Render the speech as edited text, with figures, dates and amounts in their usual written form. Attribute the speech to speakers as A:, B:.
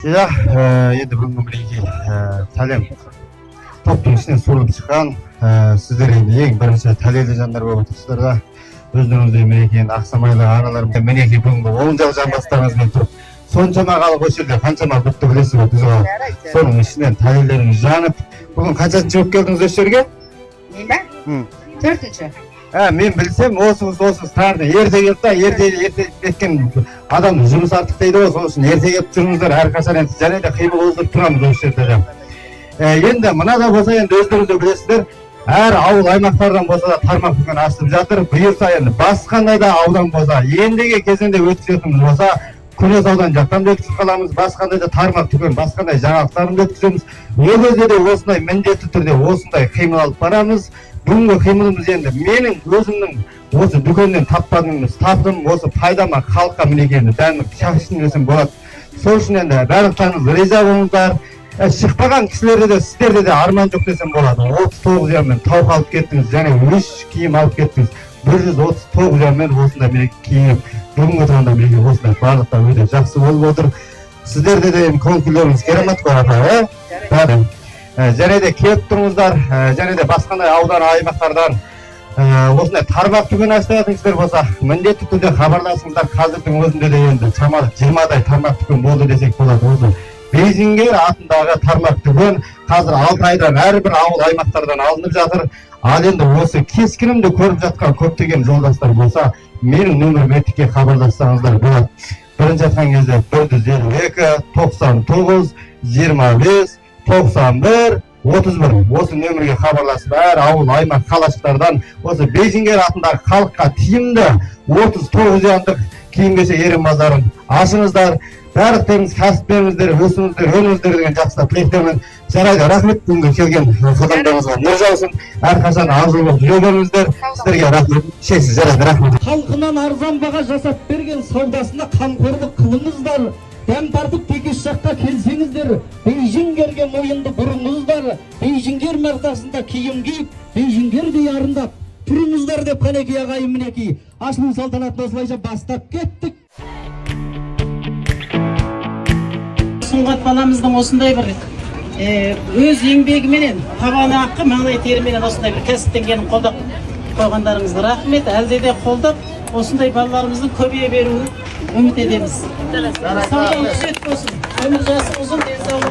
A: Ya, endi бүгүнкү мынакей талем топтун ичинен сурулуп чыккан сиздер эми эң биринчи талейлүү жандар болуп атасыздар да. Өздөрүңүздөй менекей аксамайлы аналар менекей бүгүнкү оң жак жамбастарыңыз менен туруп сончама калып ошол жерде канчама бутты билесизби түзүп алып. Сонун ичинен талейлериңиз жанып, бүгүн канчанчы чыгып келдиңиз ошол жерге?
B: Мен 4-чү.
A: Мен билсем, осуңуз таарда эрте келип да, эрте кеткен адамдын жумушу артык дейди го, ошон үчүн эрте келип жүрүңүздөр, ар качан энди жана да кыймыл болуп турамыз ошол жерде. Енді мынада болса енді өздеріңіз де білесіздер, әр ауыл аймақтардан болса да тармақ дүкен ашылып жатыр. Бұйырса енді басқандай да аудан болса, ендігі кезеңде өткізетініміз болса, Күнес аудан жақтан да өткізіп қаламыз, басқандай да тармақ дүкен, басқандай жаңалықтарын да өткіземіз. Ол кезде де осындай міндетті түрде осындай қимыл алып барамыз. Бүгінгі қимылымыз енді менің өзімнің осы дүкеннен таптым, осы пайдама халыққа мінекені бәрін шақшын десем болады. Сол үшін енді барлықтарыңыз риза болыңыздар. Шықпаған кісілерде де сіздерде де арман жоқ десем болады. 39 жаммен тауық алып кеттіңіз, және 3 киім алып кеттіңіз. 139 жаммен осындай мінекей киім, бүгінгі таңда мінекей осындай барлықтар өте жақсы болып отыр. Сіздерде де көңілдеріңіз керемет қой, бәрі. Және де келіп тұрыңыздар, және де басқандай аудан аймақтардан осындай тармақ дүкен ашып жатырсыздар болса, міндетті түрде хабарласыңыздар. Қазірдің өзінде де енді шамалы 20-дай тармақ дүкен болды десек болады. Осы Бейжингер атындағы тармақ дүкен қазір 6 айдан әрбір ауыл аймақтардан алынып жатыр. Ал енді осы кескінімді көріп жатқан көптеген жолдастар болса, менің нөміріме тіке хабарлассаңыздар болады. Бірінші айтқан кезде 452 99 25 91 31 осы нөмірге хабарласып, әр ауыл аймақ қалашықтардан осы Бейжингер атындағы халыққа тиімді 39 жандық киім-кешек ерен базарын ашыңыздар. Барлықтарыңыз кәсіп беріңіздер, өсіңіздер, өніңіздер деген жақсы тілектермен. Жарайды, рахмет бүгінгі келген қадамдарыңызға нұр жаусын. Әрқашан арзу болып жүре беріңіздер. Сіздерге рахмет. Шексіз, жарайды, рахмет.
C: Халқынан арзан баға жасап берген саудасына қамқорлық қылыңыздар. Дәм тартып текеш жаққа келсеңіздер, Бейжингерге мойынды бұрыңыздар. Бейжингер маркасында киім киіп, Бейжингер диярында тұрыңыздар деп қанекей ағайын мінекей. Ашылу салтанатын осылайша бастап кеттік.
B: Сұңғат баламыздың осындай бір өз еңбегіменен, табаны ақы, маңдай теріменен осындай бір кәсіптенгенін қолдап қойғандарыңызға рахмет. Әлде де қолдап, осындай балаларымыздың көбейе беруін үміт етеміз. Саудаңыз өт болсын, өмір жасы ұзын, денсаулық